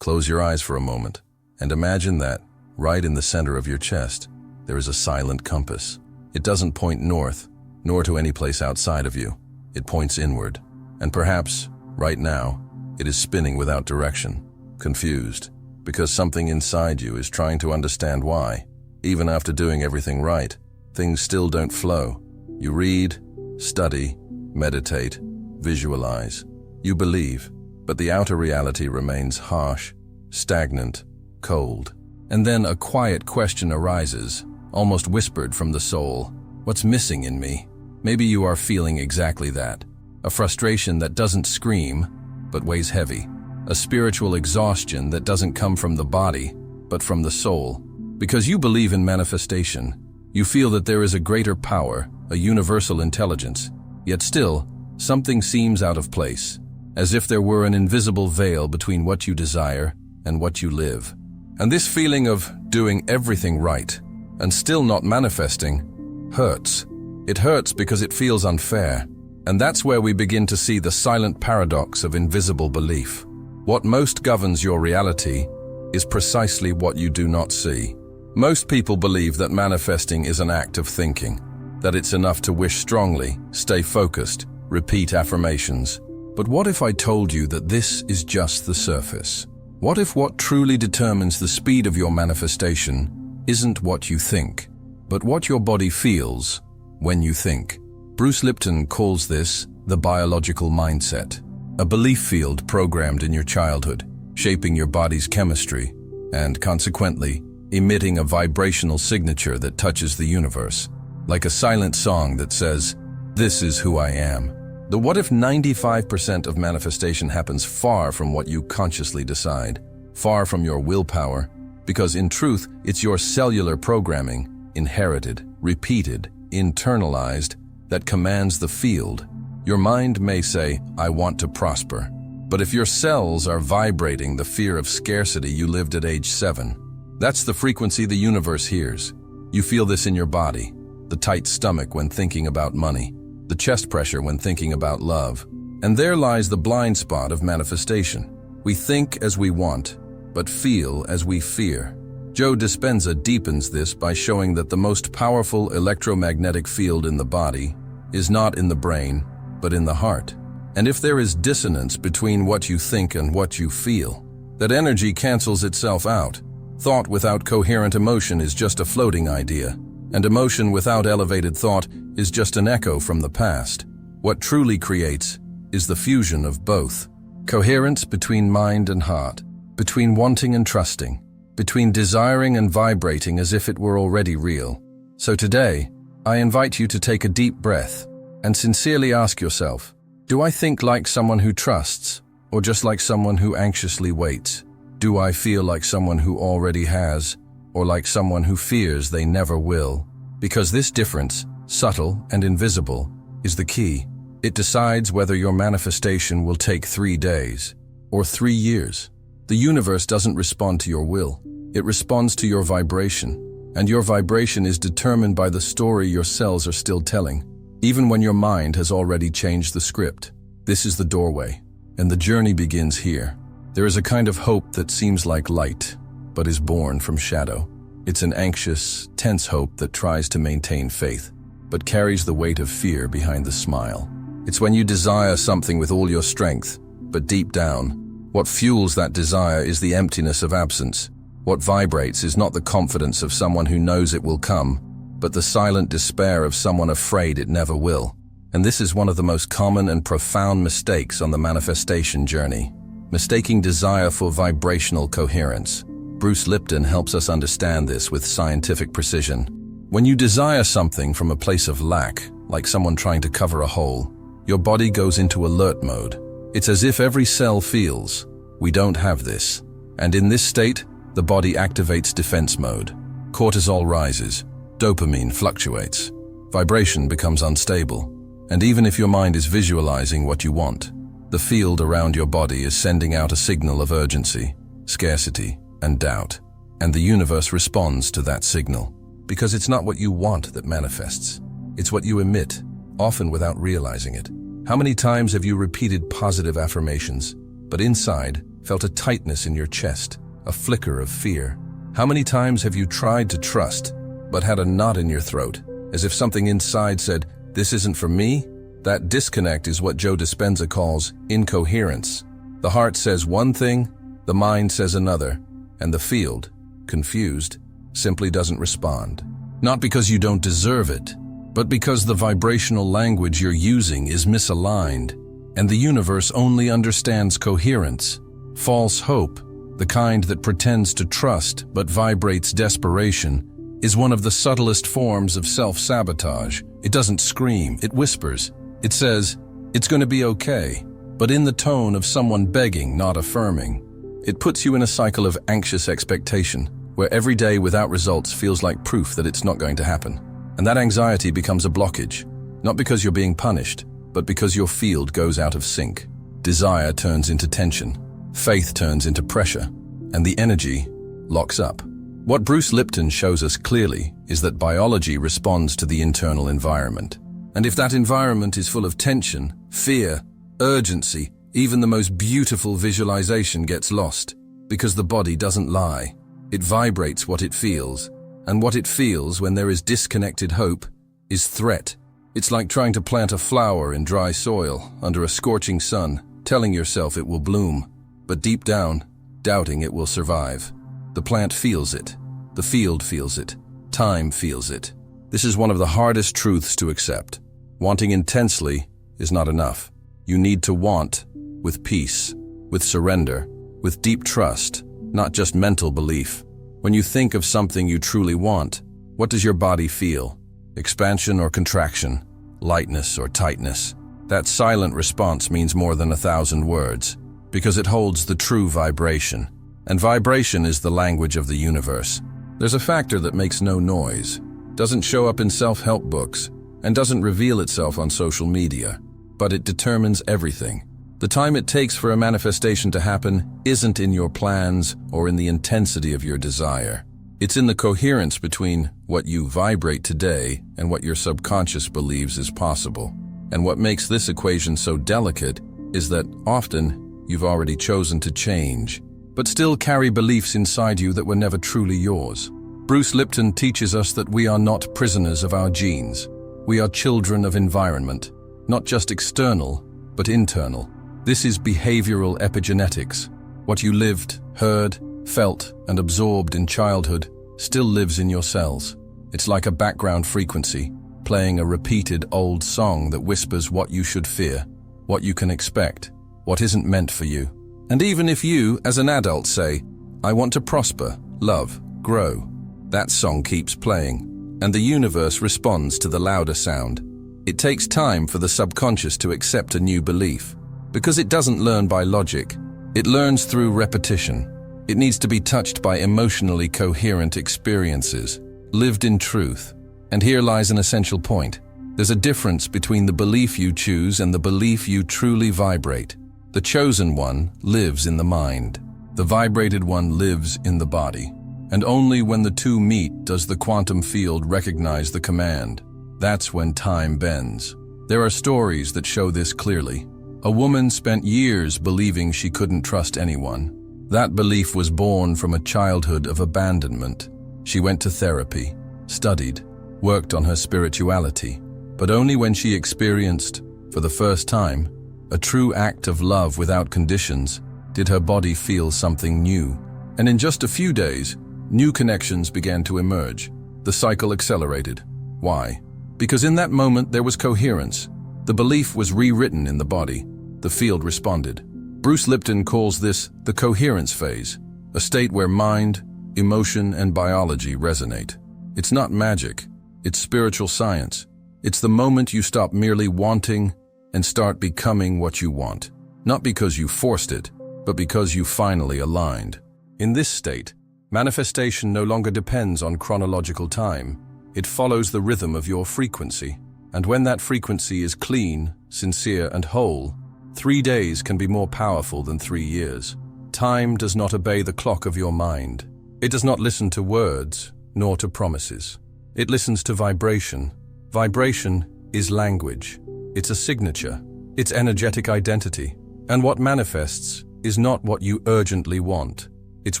Close your eyes for a moment and imagine that, right in the center of your chest, there is a silent compass. It doesn't point north, nor to any place outside of you. It points inward. And perhaps, right now, it is spinning without direction, confused, because something inside you is trying to understand why. Even after doing everything right, things still don't flow. You read, study, meditate, visualize. You believe, but the outer reality remains harsh, stagnant, cold. And then a quiet question arises, almost whispered from the soul. What's missing in me? Maybe you are feeling exactly that. A frustration that doesn't scream, but weighs heavy. A spiritual exhaustion that doesn't come from the body, but from the soul. Because you believe in manifestation, you feel that there is a greater power, a universal intelligence, yet still, something seems out of place, as if there were an invisible veil between what you desire and what you live. And this feeling of doing everything right and still not manifesting hurts. It hurts because it feels unfair. And that's where we begin to see the silent paradox of invisible belief. What most governs your reality is precisely what you do not see. Most people believe that manifesting is an act of thinking, that it's enough to wish strongly, stay focused, repeat affirmations. But what if I told you that this is just the surface? What if what truly determines the speed of your manifestation isn't what you think, but what your body feels when you think? Bruce Lipton calls this the biological mindset, a belief field programmed in your childhood, shaping your body's chemistry, and consequently, emitting a vibrational signature that touches the universe, like a silent song that says, "This is who I am." The what if 95% of manifestation happens far from what you consciously decide, far from your willpower, because in truth, it's your cellular programming, inherited, repeated, internalized, that commands the field. Your mind may say, "I want to prosper." But if your cells are vibrating the fear of scarcity you lived at age 7, that's the frequency the universe hears. You feel this in your body, the tight stomach when thinking about money, the chest pressure when thinking about love. And there lies the blind spot of manifestation. We think as we want, but feel as we fear. Joe Dispenza deepens this by showing that the most powerful electromagnetic field in the body is not in the brain, but in the heart. And if there is dissonance between what you think and what you feel, that energy cancels itself out. Thought without coherent emotion is just a floating idea, and emotion without elevated thought is just an echo from the past. What truly creates is the fusion of both. Coherence between mind and heart, between wanting and trusting, between desiring and vibrating as if it were already real. So today, I invite you to take a deep breath and sincerely ask yourself, do I think like someone who trusts, or just like someone who anxiously waits? Do I feel like someone who already has, or like someone who fears they never will? Because this difference, subtle and invisible, is the key. It decides whether your manifestation will take 3 days or 3 years. The universe doesn't respond to your will. It responds to your vibration. And your vibration is determined by the story your cells are still telling, even when your mind has already changed the script. This is the doorway, and the journey begins here. There is a kind of hope that seems like light, but is born from shadow. It's an anxious, tense hope that tries to maintain faith, but carries the weight of fear behind the smile. It's when you desire something with all your strength, but deep down, what fuels that desire is the emptiness of absence. What vibrates is not the confidence of someone who knows it will come, but the silent despair of someone afraid it never will. And this is one of the most common and profound mistakes on the manifestation journey, mistaking desire for vibrational coherence. Bruce Lipton helps us understand this with scientific precision. When you desire something from a place of lack, like someone trying to cover a hole, your body goes into alert mode. It's as if every cell feels, we don't have this. And in this state, the body activates defense mode. Cortisol rises, dopamine fluctuates, vibration becomes unstable. And even if your mind is visualizing what you want, the field around your body is sending out a signal of urgency, scarcity, and doubt. And the universe responds to that signal, because it's not what you want that manifests. It's what you emit, often without realizing it. How many times have you repeated positive affirmations, but inside felt a tightness in your chest, a flicker of fear? How many times have you tried to trust, but had a knot in your throat, as if something inside said, "This isn't for me"? That disconnect is what Joe Dispenza calls incoherence. The heart says one thing, the mind says another, and the field, confused, simply doesn't respond. Not because you don't deserve it, but because the vibrational language you're using is misaligned, and the universe only understands coherence. False hope, the kind that pretends to trust but vibrates desperation, is one of the subtlest forms of self-sabotage. It doesn't scream, it whispers. It says, "It's going to be okay," but in the tone of someone begging, not affirming. It puts you in a cycle of anxious expectation, where every day without results feels like proof that it's not going to happen. And that anxiety becomes a blockage, not because you're being punished, but because your field goes out of sync. Desire turns into tension, faith turns into pressure, and the energy locks up. What Bruce Lipton shows us clearly is that biology responds to the internal environment. And if that environment is full of tension, fear, urgency, even the most beautiful visualization gets lost, because the body doesn't lie. It vibrates what it feels, and what it feels when there is disconnected hope is threat. It's like trying to plant a flower in dry soil under a scorching sun, telling yourself it will bloom, but deep down, doubting it will survive. The plant feels it, the field feels it, time feels it. This is one of the hardest truths to accept. Wanting intensely is not enough. You need to want with peace, with surrender, with deep trust, not just mental belief. When you think of something you truly want, what does your body feel? Expansion or contraction? Lightness or tightness? That silent response means more than 1,000 words, because it holds the true vibration. And vibration is the language of the universe. There's a factor that makes no noise, doesn't show up in self-help books, and doesn't reveal itself on social media, but it determines everything. The time it takes for a manifestation to happen isn't in your plans or in the intensity of your desire. It's in the coherence between what you vibrate today and what your subconscious believes is possible. And what makes this equation so delicate is that often you've already chosen to change, but still carry beliefs inside you that were never truly yours. Bruce Lipton teaches us that we are not prisoners of our genes. We are children of environment, not just external, but internal. This is behavioral epigenetics. What you lived, heard, felt, and absorbed in childhood still lives in your cells. It's like a background frequency, playing a repeated old song that whispers what you should fear, what you can expect, what isn't meant for you. And even if you, as an adult, say, "I want to prosper, love, grow," that song keeps playing, and the universe responds to the louder sound. It takes time for the subconscious to accept a new belief, because it doesn't learn by logic. It learns through repetition. It needs to be touched by emotionally coherent experiences, lived in truth. And here lies an essential point. There's a difference between the belief you choose and the belief you truly vibrate. The chosen one lives in the mind. The vibrated one lives in the body. And only when the two meet does the quantum field recognize the command. That's when time bends. There are stories that show this clearly. A woman spent years believing she couldn't trust anyone. That belief was born from a childhood of abandonment. She went to therapy, studied, worked on her spirituality, but only when she experienced, for the first time, a true act of love without conditions, did her body feel something new. And in just a few days, new connections began to emerge. The cycle accelerated. Why? Because in that moment there was coherence. The belief was rewritten in the body. The field responded. Bruce Lipton calls this the coherence phase, a state where mind, emotion, and biology resonate. It's not magic. It's spiritual science. It's the moment you stop merely wanting and start becoming what you want. Not because you forced it, but because you finally aligned. In this state, manifestation no longer depends on chronological time. It follows the rhythm of your frequency. And when that frequency is clean, sincere, and whole, 3 days can be more powerful than 3 years. Time does not obey the clock of your mind. It does not listen to words, nor to promises. It listens to vibration. Vibration is language. It's a signature. It's energetic identity. And what manifests is not what you urgently want. It's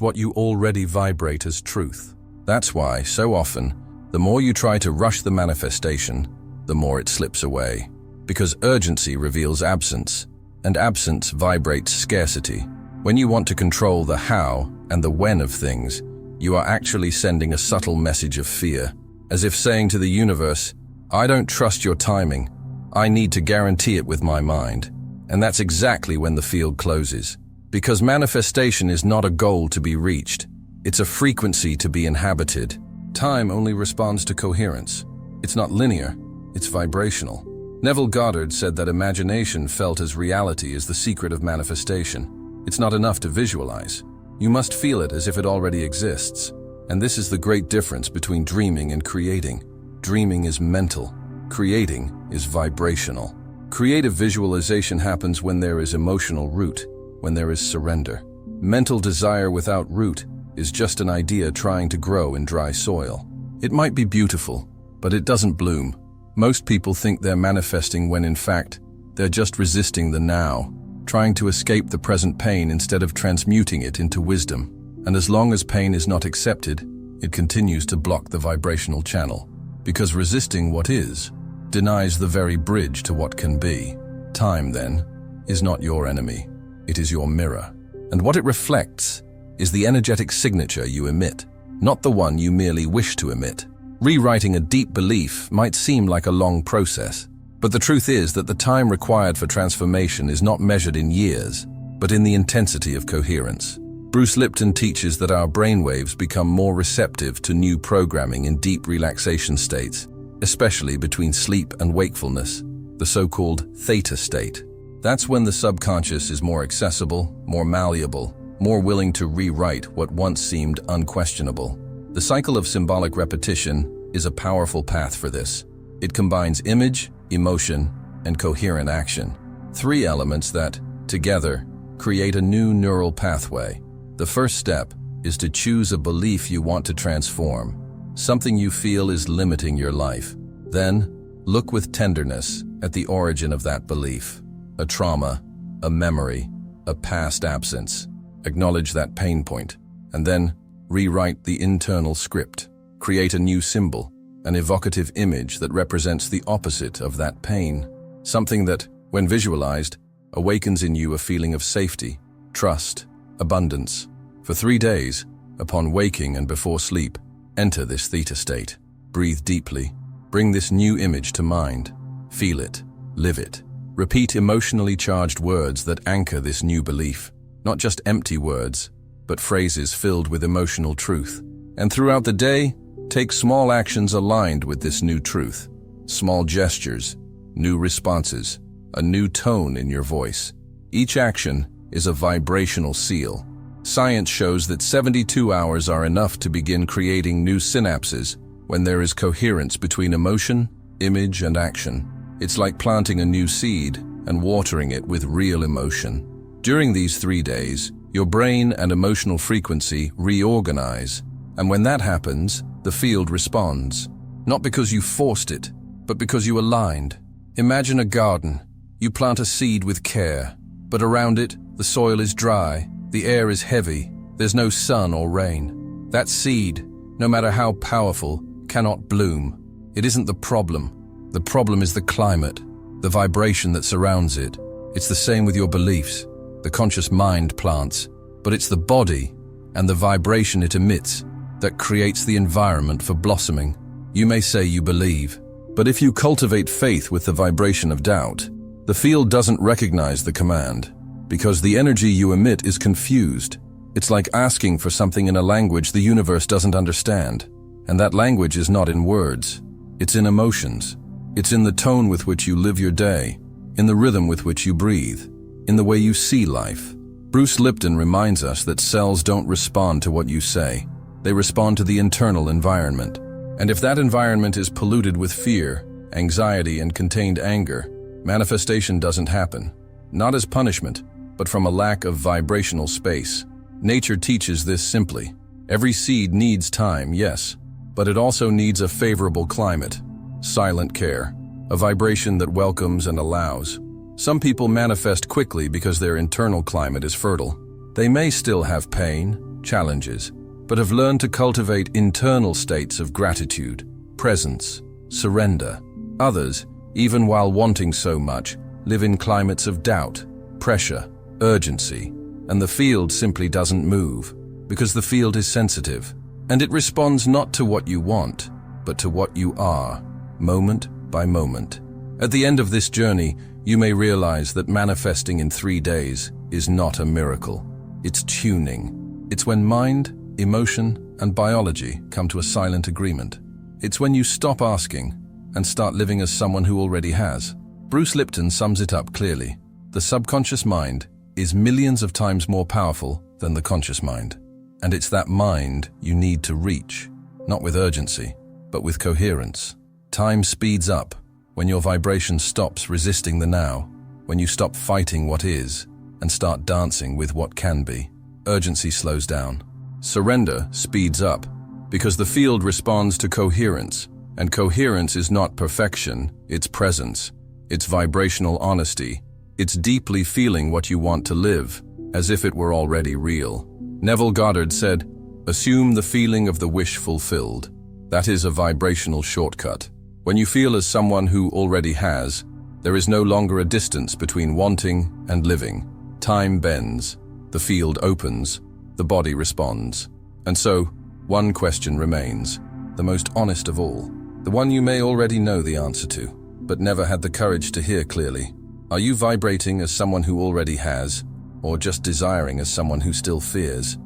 what you already vibrate as truth. That's why, so often, the more you try to rush the manifestation, the more it slips away. Because urgency reveals absence, and absence vibrates scarcity. When you want to control the how and the when of things, you are actually sending a subtle message of fear, as if saying to the universe, I don't trust your timing. I need to guarantee it with my mind. And that's exactly when the field closes. Because manifestation is not a goal to be reached. It's a frequency to be inhabited. Time only responds to coherence. It's not linear, it's vibrational. Neville Goddard said that imagination felt as reality is the secret of manifestation. It's not enough to visualize. You must feel it as if it already exists. And this is the great difference between dreaming and creating. Dreaming is mental. Creating is vibrational. Creative visualization happens when there is emotional root, when there is surrender. Mental desire without root is just an idea trying to grow in dry soil. It might be beautiful, but it doesn't bloom. Most people think they're manifesting when in fact, they're just resisting the now, trying to escape the present pain instead of transmuting it into wisdom. And as long as pain is not accepted, it continues to block the vibrational channel. Because resisting what is denies the very bridge to what can be. Time, then, is not your enemy. It is your mirror. And what it reflects is the energetic signature you emit, not the one you merely wish to emit. Rewriting a deep belief might seem like a long process, but the truth is that the time required for transformation is not measured in years, but in the intensity of coherence. Bruce Lipton teaches that our brainwaves become more receptive to new programming in deep relaxation states, especially between sleep and wakefulness, the so-called theta state. That's when the subconscious is more accessible, more malleable, more willing to rewrite what once seemed unquestionable. The cycle of symbolic repetition is a powerful path for this. It combines image, emotion, and coherent action. Three elements that, together, create a new neural pathway. The first step is to choose a belief you want to transform, something you feel is limiting your life. Then, look with tenderness at the origin of that belief. A trauma, a memory, a past absence. Acknowledge that pain point, and then rewrite the internal script. Create a new symbol, an evocative image that represents the opposite of that pain. Something that, when visualized, awakens in you a feeling of safety, trust, abundance. For 3 days, upon waking and before sleep, enter this theta state. Breathe deeply. Bring this new image to mind. Feel it. Live it. Repeat emotionally charged words that anchor this new belief. Not just empty words, but phrases filled with emotional truth. And throughout the day, take small actions aligned with this new truth. Small gestures, new responses, a new tone in your voice. Each action is a vibrational seal. Science shows that 72 hours are enough to begin creating new synapses when there is coherence between emotion, image, and action. It's like planting a new seed and watering it with real emotion. During these 3 days, your brain and emotional frequency reorganize, and when that happens, the field responds. Not because you forced it, but because you aligned. Imagine a garden. You plant a seed with care, but around it, the soil is dry, the air is heavy, there's no sun or rain. That seed, no matter how powerful, cannot bloom. It isn't the problem. The problem is the climate, the vibration that surrounds it. It's the same with your beliefs. The conscious mind plants, but it's the body and the vibration it emits that creates the environment for blossoming. You may say you believe, but if you cultivate faith with the vibration of doubt, the field doesn't recognize the command, because the energy you emit is confused. It's like asking for something in a language the universe doesn't understand, and that language is not in words. It's in emotions. It's in the tone with which you live your day, in the rhythm with which you breathe, in the way you see life. Bruce Lipton reminds us that cells don't respond to what you say. They respond to the internal environment. And if that environment is polluted with fear, anxiety, and contained anger, manifestation doesn't happen. Not as punishment, but from a lack of vibrational space. Nature teaches this simply. Every seed needs time, yes, but it also needs a favorable climate, silent care, a vibration that welcomes and allows. Some people manifest quickly because their internal climate is fertile. They may still have pain, challenges, but have learned to cultivate internal states of gratitude, presence, surrender. Others, even while wanting so much, live in climates of doubt, pressure, urgency, and the field simply doesn't move, because the field is sensitive, and it responds not to what you want, but to what you are, moment by moment. At the end of this journey, you may realize that manifesting in 3 days is not a miracle. It's tuning. It's when mind, emotion, and biology come to a silent agreement. It's when you stop asking and start living as someone who already has. Bruce Lipton sums it up clearly. The subconscious mind is millions of times more powerful than the conscious mind. And it's that mind you need to reach, not with urgency, but with coherence. Time speeds up when your vibration stops resisting the now, when you stop fighting what is and start dancing with what can be. Urgency slows down. Surrender speeds up because the field responds to coherence, and coherence is not perfection, it's presence, it's vibrational honesty, it's deeply feeling what you want to live, as if it were already real. Neville Goddard said, "Assume the feeling of the wish fulfilled." That is a vibrational shortcut. When you feel as someone who already has, there is no longer a distance between wanting and living. Time bends, the field opens, the body responds. And so, one question remains, the most honest of all, the one you may already know the answer to, but never had the courage to hear clearly. Are you vibrating as someone who already has, or just desiring as someone who still fears?